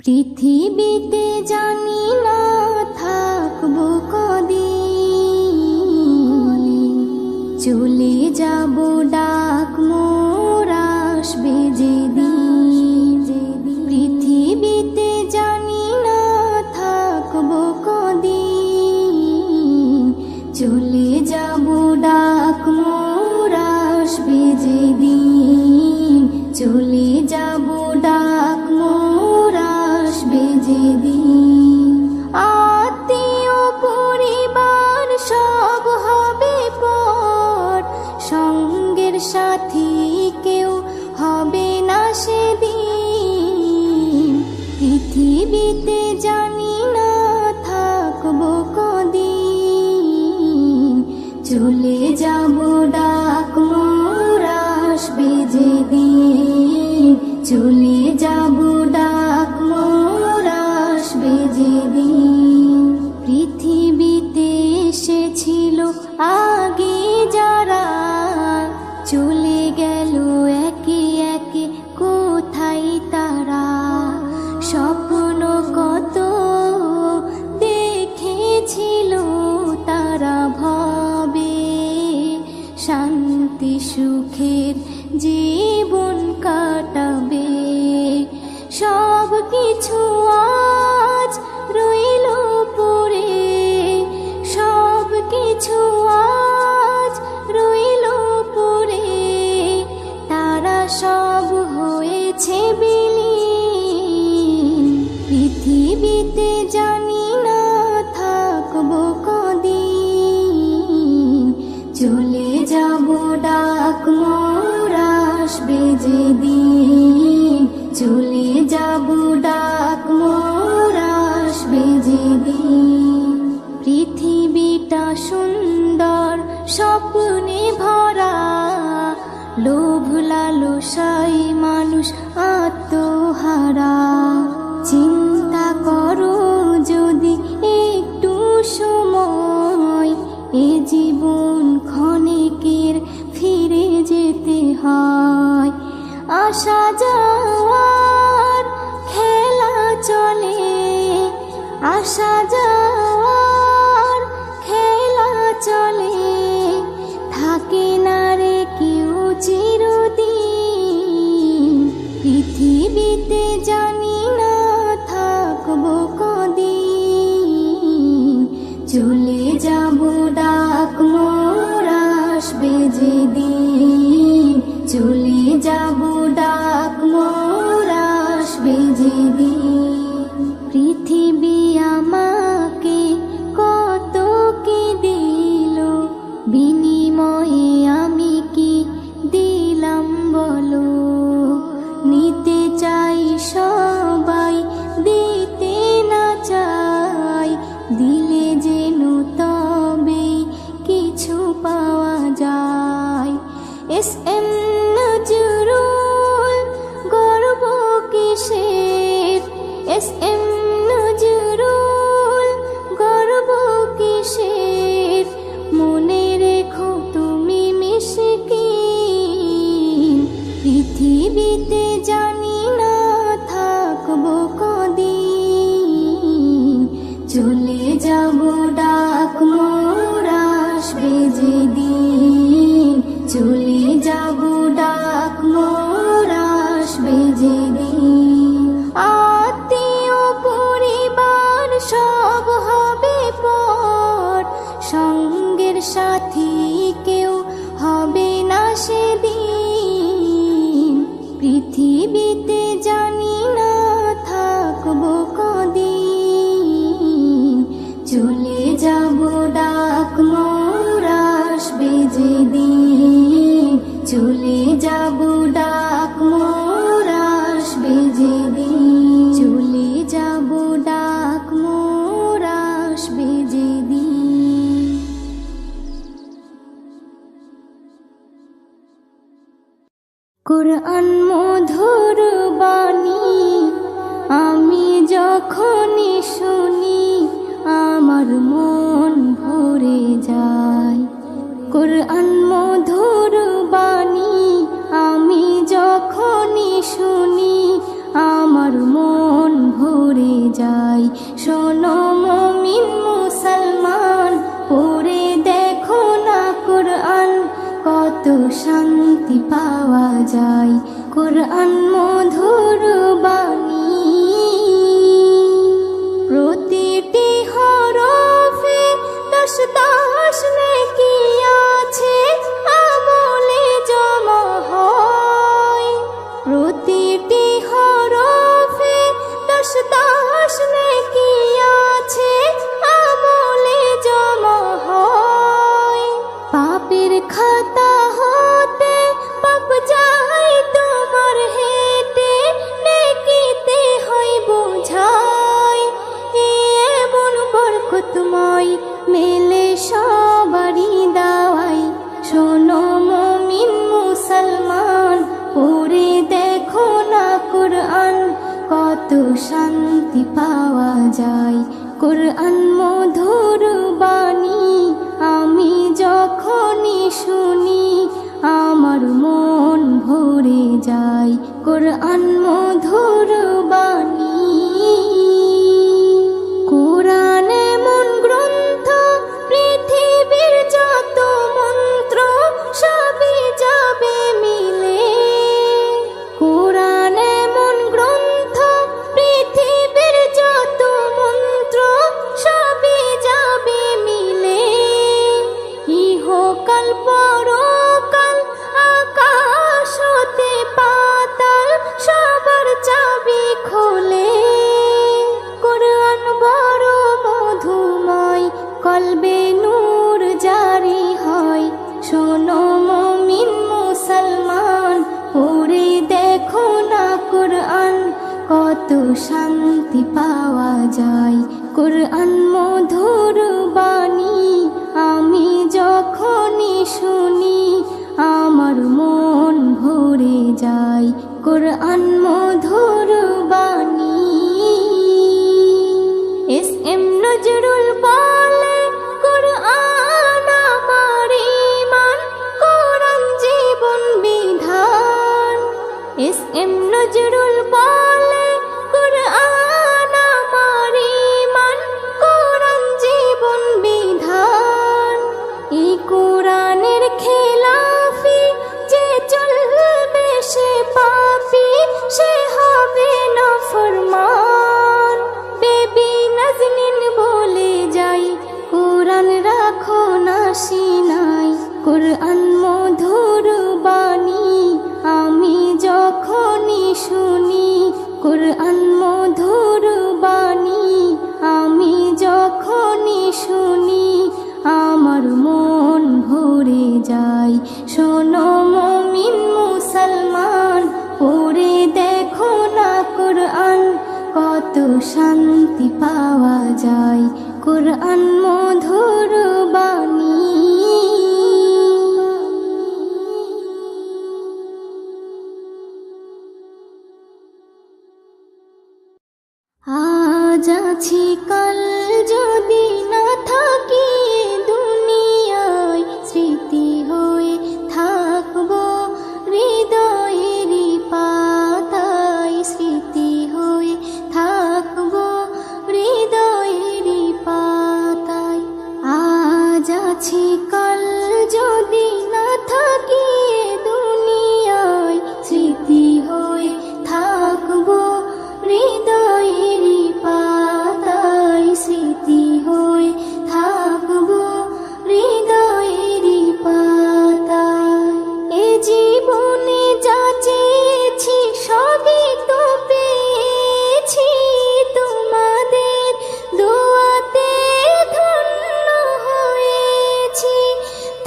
পৃথিবীতে জানি না থাকবো কদিন, চলে যাব ডাক মোর আসবে যেদিন। পৃথিবীতে জানি না থাকবো কদিন, চলে যাব ডাক মোর আসবে যেদিন। চলে যাব ডাক মোর আসবে যেদিন। আত্মীয় পরিবার সব হবে পর, সঙ্গের সাথী কেউ হবে না সেদিন। পৃথিবীতে জানি না থাকবো কদিন, চলে যাব ডাক মোর আসবে যেদিন। চলে যাব ডাক মোর আসবে যেদিন। পৃথিবীতে এসেছিল আগে যারা, চলে গেল একে একে কোথায় তারা। স্বপ্ন কত দেখেছিল তারা ভাবে, শান্তি সুখের জীবন কাটাবে। সব কিছু আজ রইল পড়ে, সব কিছু আজ রইল পড়ে। তারা সব হয়েছে বিলীন। পৃথিবীতে জানি না থাকবো কদিন, চলে যাব ডাক মোর আসবে যেদিন। চলে যাব ডাক মোর আসবে যেদিন। পৃথিবীটা সুন্দর স্বপ্নে ভরা, লোভ লালসায় মানুষ আত্মহারা। চিন্তা করো যদি একটু সময়, এ জীবন ক্ষণিকের ফিরে যেতে হয়। আসা যাওয়ার খেলা চলে, আসা যাওয়ার খেলা চলে। থাকে না রে কেউ চিরদিন। পৃথিবীতে জানি না থাকবো কদিন, চলে যাব ডাক মোর আসবে যেদিন। চলে যাব ডাক মোর আসবে যেদিন। পৃথিবী আমাকে কত কি দিল, বিনিময়ে আমি কি দিলাম বলো। নিতে চাই সবাই, দিতে না চাই, দিলে যেন তবে কিছু পাওয়া যায়। এস এম নজরুল গর্ব কিসের, এস এম নজরুল গর্ব কিসের। মনে রেখো তুমি মিসকিন। পৃথিবীতে জানি না থাকবো কদিন, চলে যাব ডাক মোর আসবে যেদিন। চলে যাব ডাক মোর আসবে যেদিন। আত্মীয় পরিবার সব হবে পর, সঙ্গের সাথী কেউ হবে না সেদিন। পৃথিবীতে জানি না থাকবো কদিন, চলে যাব ডাক মোর আসবে যেদিন। চলে যাব ডাক মোর আসবে যেদিন। চলে যাব ডাক মোর আসবে যেদিন। কোরআন মধুর বাণী আমি যখনই শুনি, আমার মন ভরে যায়। কোরআন মধুর বাণী আমি যখনই শুনি, আমার মন ভরে যায়। শোনো মুমিন মুসলমান, পড়ে দেখো না কোরআন, কত শান্তি পাওয়া যায়। কোরআন মধুর বাণী, প্রতিটি হরফে 10 নেকি আছে, আমলে জমা হয়। প্রতিটি হরফে 10 নেকি আছে, আমলে জমা হয়। পাপের খাতা হতে পাপ যায় তোমার হেঁটে, নেকিতে হয় বোঝাই। এমন বরকতময় মেলে সবারই দাওয়াই। শোনো মুমিন মুসলমান, পড়ে দেখো না কোরআন, কত শান্তি পাওয়া যায়। কোরআন মধুর বাণী, আমি যখনই শুনি আমার মন ভরে যায়। কোরআন মধুর বাণী। কোরআন এমন গ্রন্থ, পৃথিবীর যত মন্ত্র সবই যাবে মিলে। কোরআন এমন গ্রন্থ, পৃথিবীর যত মন্ত্র সবই যাবে মিলে। ইহকাল পরকাল, আকাশ হতে পাতাল, সবার চাবি খোলে। কোরআন বড় মধুময়, কলবে নূর জারি হয়। শোনো মুমিন মুসলমান, পড়ে দেখো না কোরআন, কত শান্তি পাওয়া যায়। কোরআন মধুর বাণী, আমি যখনই শুনি আমার মন ভরে যায়। কোরআন মধুর বাণী। এস.এম. নজরুল বলে, কোরআন আমার ঈমান, কোরআন জীবন বিধান। এস.এম. নজরুল বলে, কোরআন আমার ঈমান, কোরআন জীবন বিধান। এই কোরআনের খেলাফি যে চলবে সে পাপী, সে হবে নাফরমান। বেবি নাজনীন বলে যাই, কোরআন রাখো না সিনাই। কোরআন মধুর বাণী, আমি যখনই শুনি কোরআন মধুর বাণী, আমি যখনই শুনি আমার মন ভরে যায়। শোনো মুমিন মুসলমান, পড়ে দেখো না কোরআন, কত শান্তি পাওয়া যায়। কোরআন মধুর বাণী। আজ আছি কাল যদি না থাকি দুনিয়ায়, স্মৃতি হয়ে থাকবো হৃদয়েরই পাতায়। স্মৃতি হয়ে থাকবো হৃদয়েরই পাতায়। আজ আছি কাল যদি না থাকি দুনিয়ায়, স্মৃতি হয়ে থাকবো হৃদয়েরই পাতায়। স্মৃতি হয়ে থাকবো হৃদয়েরই পাতায়। এ জীবনে যা চেয়েছি সবই তো পেয়েছি, তোমাদের দোয়াতে ধন্য হয়েছি।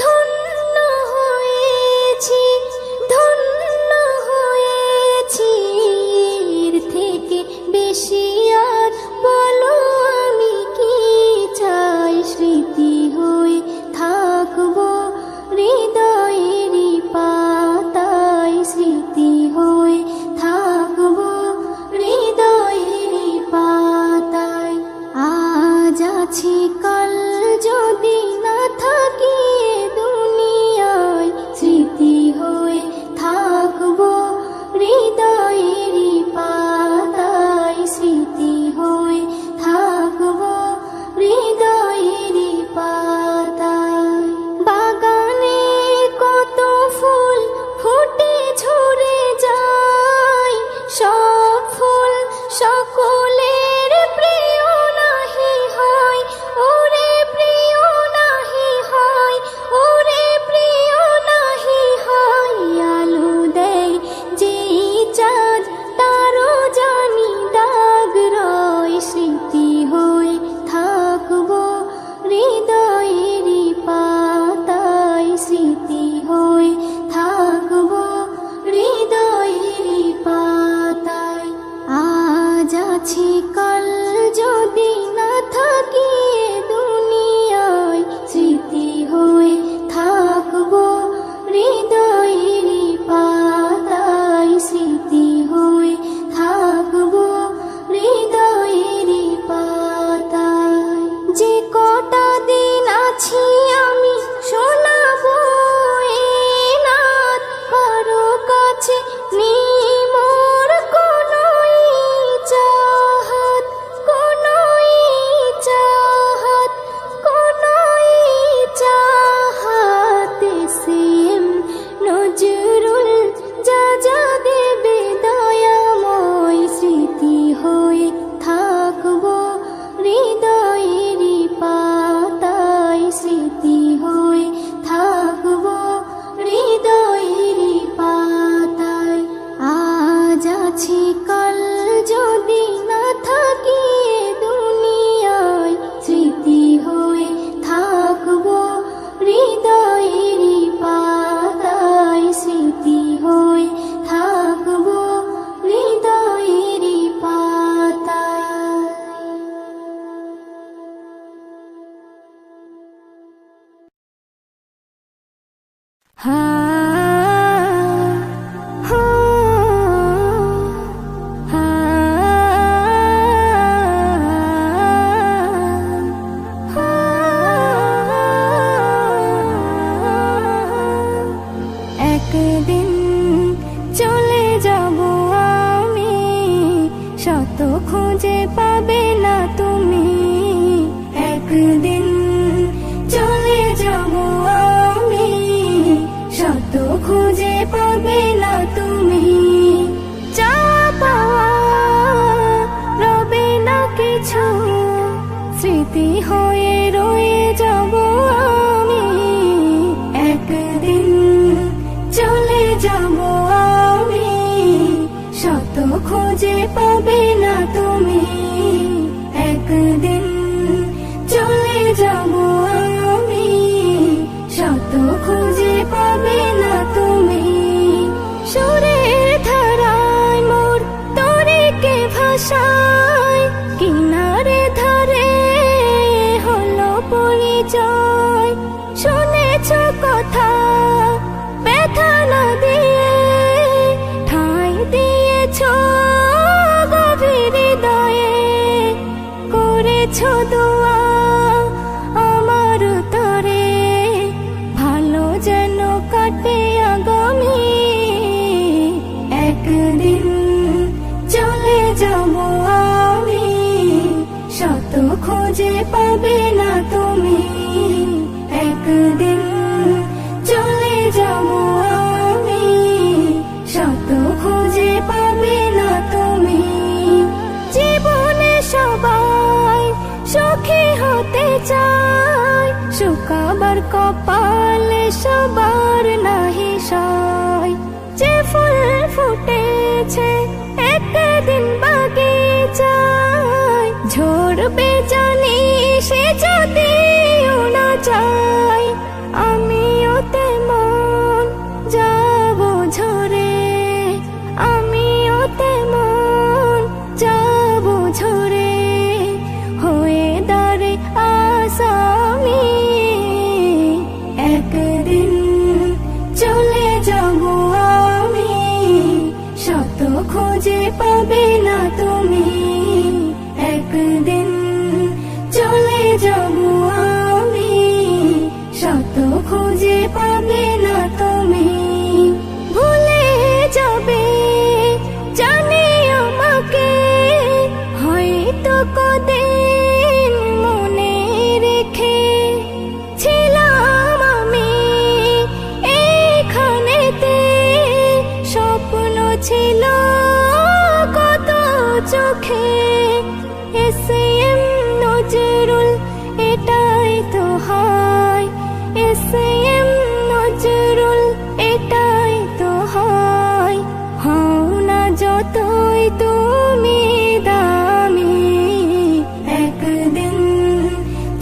ধন্য হয়েছি, ধন্য হয়েছি। এর থেকে বেশি আর বলো আমি কি চাই। স্মৃতি হয়ে থাকবো হৃদয়েরই পাতায়। স্মৃতি হয়ে থাকবো হৃদয়েরই পাতায়। আজ আছি কাল যদি না থাকি দুনিয়ায়, স্মৃতি হয়ে থাকবো হৃদয়েরই পাতায়। স্মৃতি হয়ে আছি কাল যদি না থাকি এ দুনিয়ায়, স্মৃতি হয়ে থাকবো হৃদয়ের পাতায়, স্মৃতি হয়ে থাকবো হৃদয়ের পাতায়। যে কটা দিন আছি আমি শোনাবো এ নাত, কারো কাছে নেই মোর কোনো চাহাত, কোনো চাহাত, কোনো চাহাত। সেম নজরুল যা যা দেবে দয়াময়, স্মৃতি হয়ে থাকবো হৃদয়ের পাতায়, স্মৃতি হয়ে থাকবো হৃদয়ের পাতায়। আজ আছি কাল যদি না থাকি এ দুনিয়ায়, স্মৃতি হয়ে থাকবো হৃদয়ের পাতায়, স্মৃতি হয়ে থাকবো হৃদয়ের পাতায়। হা হো হা হা। একদিন চলে যাব আমি, শত খুঁজে পাবে না তুমি। একদিন চলে যাব আমি, শত খুঁজে পাবে না তুমি। যা পাওয়া রবে না কিছু, স্মৃতি হয়ে রয়ে যাব আমি। একদিন চলে যাব আমি, শত খুঁজে পাবে না তুমি। একদিন চলে যাব আমি, শত খুঁজে পাবে না তুমি। সুরের ধারায় মোর তরিকে ভাষায়, কিনারে ধারে হলো পরিচয়। শুনেছ কথা ব্যথা না দিয়ে, ঠাঁই দিয়েছ গভীর হৃদয়ে। করেছ দোয়া আমার তরে, ভালো যেন কাটে আগামী। একদিন চলে যাব আমি, শত খুঁজে পাবে না তুমি। একদিন চলে যাব আমি, শত খুঁজে পাবে না তুমি। জীবনে সবাই সুখী হতে চায়, শুকাবার কপালে সবার নাহি সয়। যে ফুল ফুটেছে একদিন বাগিচায়, ঝরবে জানি সে যদিও না চায়। আমিও তেমন যাব ঝরে, আমিও তেমন যাব ঝরে, হয়ে দাঁড়ে আসামি। একদিন চলে যাব আমি, শত খুঁজে পাবে না তুমি। একদিন চলে যাব আমি, শত খুঁজে পাবে না তুমি। ভুলে যাবে জানি আমাকে, হয়তো কদিন মনে রেখে। ছিলাম আমি এইখানেতে, স্বপ্ন ছিল কত চোখে। এসএম নজরুল এটাই তো হয়, এসএম নজরুল এটাই তো হয়। হও না যতই তুমি দামি, একদিন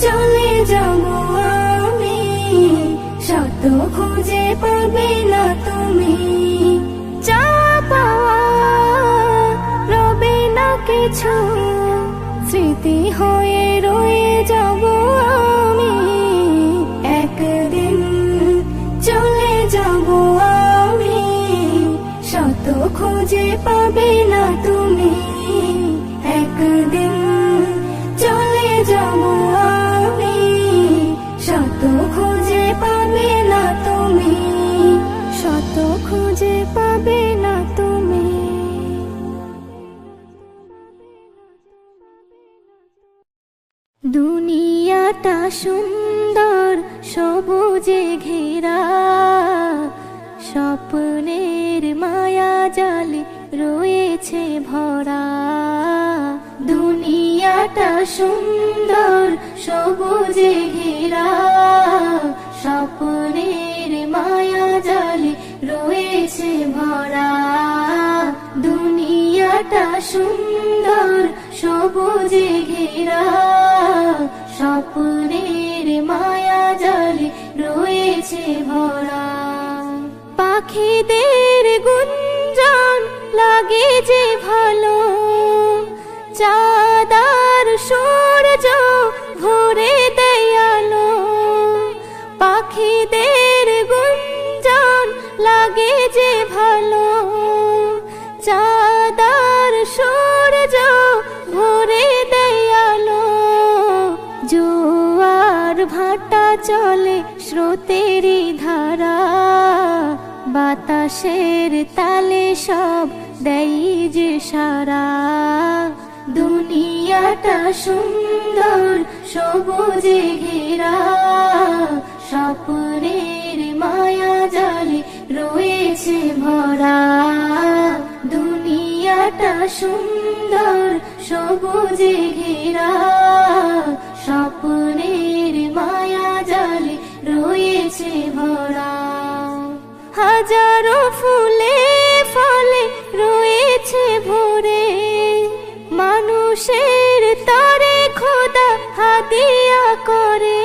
চলে যাব আমি, শত খুঁজে পাবে না তুমি। যা পাওয়া রবে না কিছু, কিছু স্মৃতি হয়ে রয়ে যাব আমি, একদিন চলে যাব আমি, শত খুঁজে পাবে না তুমি, একদিন চলে যাব আমি, শত খুঁজে পাবে না তুমি, শত খুঁজে পাবে না তুমি। দুনিয়াটা সুন্দর সবুজে ঘেরা, স্বপ্নের মায়া জালে রয়েছে ভরা। দুনিয়াটা সুন্দর সবুজে ঘেরা, স্বপ্নের মায়া জালে রয়েছে ভরা। দুনিয়াটা সুন্দর সবুজে ঘেরা, স্বপ্নের মায়া জালে রয়েছে ভরা। পাখিদের গুঞ্জন লাগে যে ভালো, চাঁদার সূর্য ভরে দেয় আলো। পাখিদের গুঞ্জন লাগে যে ভালো, চাঁদার সূর্য ভরে দেয় আলো। জোয়ার ভাটা চলে স্রোতেরই ধারা, বাতাসের তালে সব দেয় যে সারা। দুনিয়াটা সুন্দর সবুজে ঘেরা, স্বপ্নের মায়া জালে রয়েছে ভরা। দুনিয়াটা সুন্দর সবুজে ঘেরা, স্বপ্নের মায়া জালে রয়েছে ভরা। হাজারো ফুলে ফলে রয়েছে ভরে, মানুষের তরে খোদা হাদিয়া করে।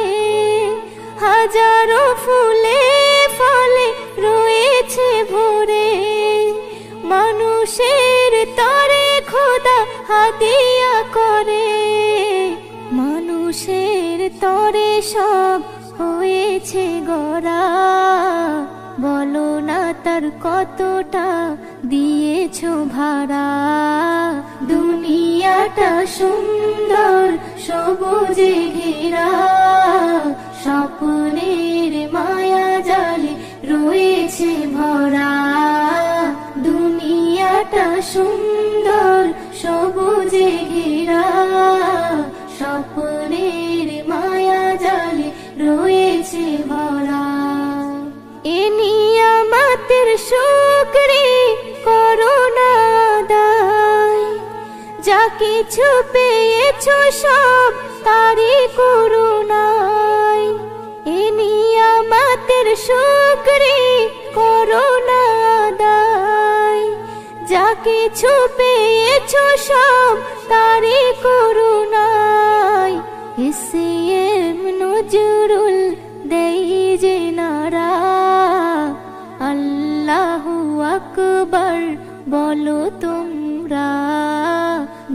হাজারো ফুলে ফলে রয়েছে ভরে, মানুষের তরে খোদা হাদিয়া করে। মানুষের তরে সব হয়েছে গড়া, বলো না তার কতটা দিয়েছো ভাড়া। দুনিয়াটা সুন্দর সবুজে ঘেরা, স্বপ্নের মায়া জালে রয়েছে ভরা। দুনিয়াটা সুন্দর সবুজে ঘেরা, স্বপ্নের মায়া জালে রয়েছে ভরা। এ নিয়ামতের শুকরি করো না আদায়, যা কিছু পেয়েছো সব তারই করুণায়। এ নিয়ামতের শুকরি করো না আদায়, যা কিছু পেয়েছো সব তারই করুণায়। এসএম নজরুল দেই যে নারা, আল্লাহু আকবার বলো তোমরা।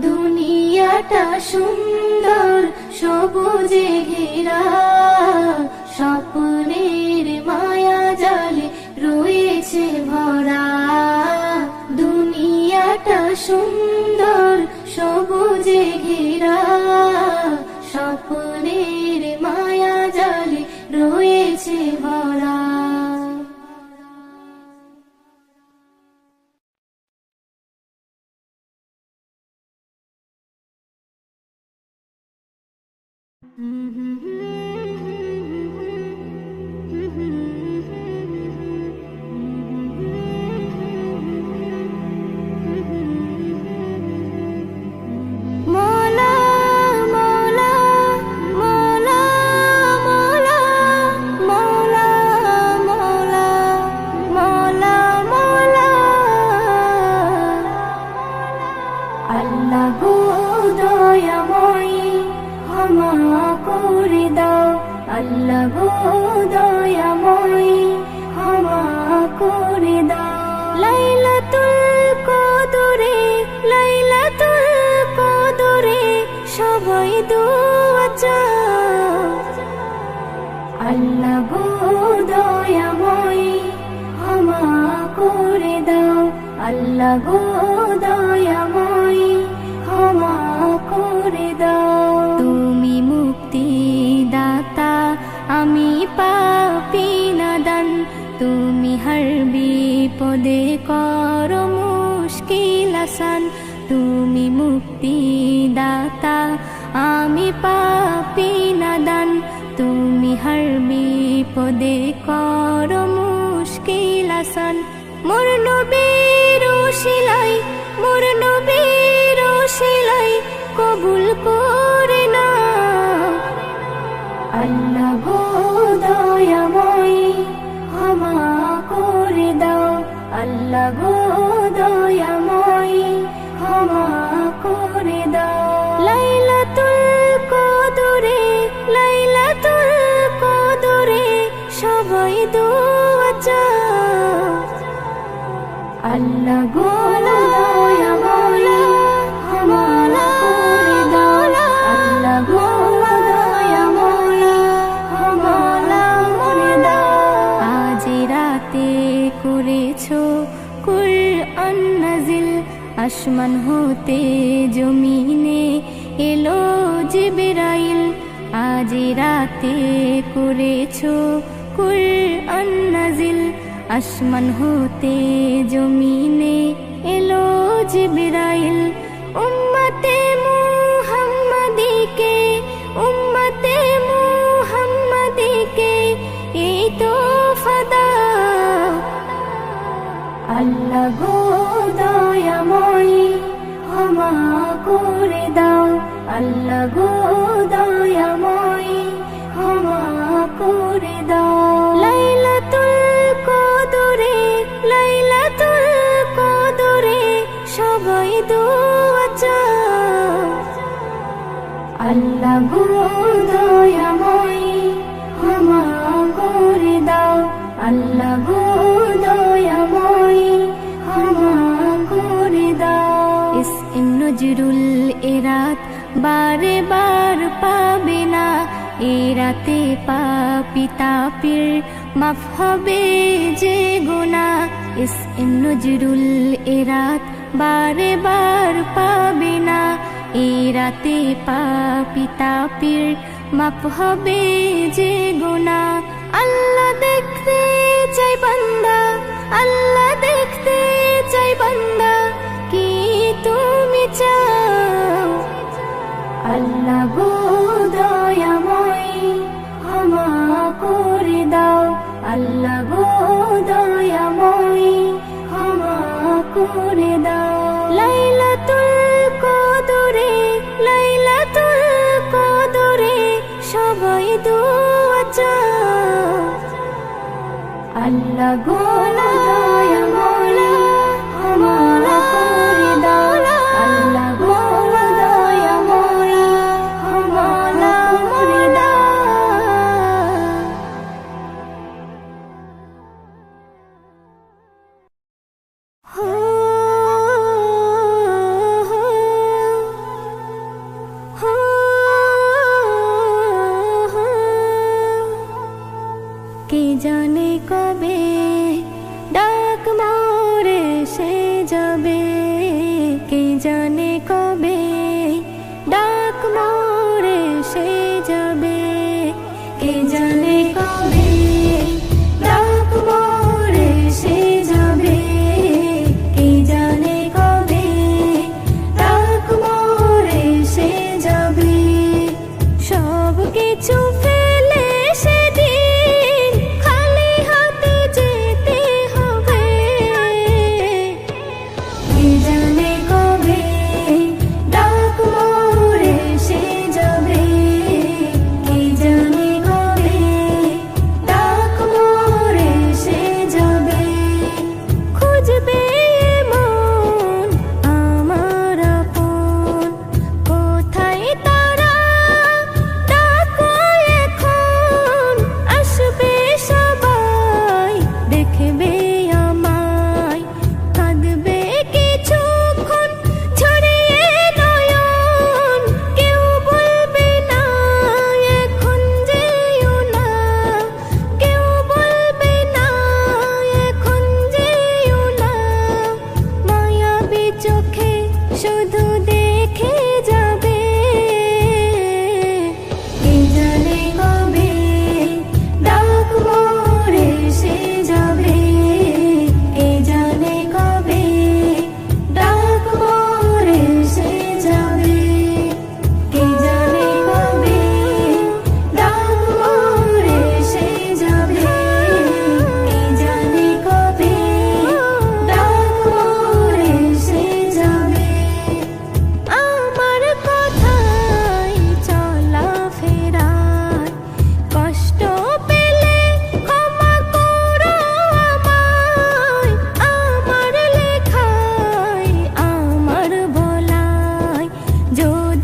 দুনিয়াটা সুন্দর সবুজে ঘেরা, স্বপ্নের মায়া জালে রয়েছে ভরা। দুনিয়াটা সুন্দর সবুজে ঘেরা, স্বপ্নের মায়া জালে রয়েছে ভরা। মৌলা মৌলা মৌলা মৌলা মৌলা মৌলা মৌলা মৌলা। আল্লাহ গো দয়াময়ী ক্ষমা করে দাও, আল্লাহ গো দয়াময়ী ক্ষমা করে দাও। লাইলাতুল কদরে, লাইলাতুল দোয়া চাও। আল্লাহ গো দয়াময় ক্ষমা করে দাও, আল্লাহ গো দয়াময় ক্ষমা করে দাও। তুমি মুক্তি দাতা আমি পাপী নাদান, তুমি হর বিপদে করো মুশকিল আসান। তুমি মুক্তি দাতা আমি পাপী নাদান, তুমি হর বিপদে করো মুশকিল আসান। মোর নবীর ওসিলাই, মোর নবীর ওসিলাই কবুল করে নাও। আল্লাহ গো দয়াময় ক্ষমা করে দাও, আল্লাহ গো দয়াময় ক্ষমা করে দাও। লাইলাতুল কদরে, লাইলাতুল কদরে সবাই দোয়া চাও। আল্লাহ গো দয়াময় ক্ষমা করে দাও, আল্লাহ গো দয়াময় ক্ষমা করে দাও। আজ রাতে করেছো কুরআন নাজিল, আসমান হতে জমিনে এলো জিবরাইল। আজ রাতে করেছো কুরআন নাজিল, আসমান হতে জমিনে এলো জিবরাইল। উম্মতে মুহাম্মাদিকে, উম্মতে মুহাম্মাদিকে এই তোফা দাও। আল্লাহ গো দয়াময় ক্ষমা করে দাও, আল্লাহ গো দয়াময় ক্ষমা করে দাও। লাইলাতুল কদরে, লাইলাতুল কদরে সবাই দোয়া চাও। আল্লাহ গো দয়াময় ক্ষমা করে দাও, আল্লাহ গো দয়াময় ক্ষমা করে দাও। ইসম নজরুল এরাত বারে বার পাবে না, এ রাতে পাপী তাপির মাফ হবে যে গুনাহ। ইসম নজরুল এরাত বারে বার পাবে না, এ রাতে পাপী তাপির মাফ হবে যে গুনাহ। আল্লাহ দেখতে চাই বান্দা, আল্লাহ দেখতে চাই বান্দা কি তুমি চাও। আল্লাহ গো দয়াময় ক্ষমা করে দাও, আল্লাহ গো দয়াময় ক্ষমা করে দাও। লাইলাতুল কদরে, লাইলাতুল কদরে সবাই দোয়া চাও। আল্লাহ গো দয়াময় ক্ষমা করে দাও, আল্লাহ গো দয়াময় ক্ষমা করে দাও। কে জানে কবে ডাক মোরে সে যাবে, কে জানে কবে ডাক মোরে সে যাবে, কে জানে কবে ডাক মোরে সে যাবে, কে জানে কবে ডাক মোরে সে যাবে। সব কিছু ফেলে সেদিন খালি হাতে যেতে হবে, কে জানে কবে ডাক মোরে সে যাবে, কে জানে কবে ডাক মোরে সে যাবে। খুঁজবে মন আমার আপন, কোথায় তারা ডাকো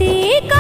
যদি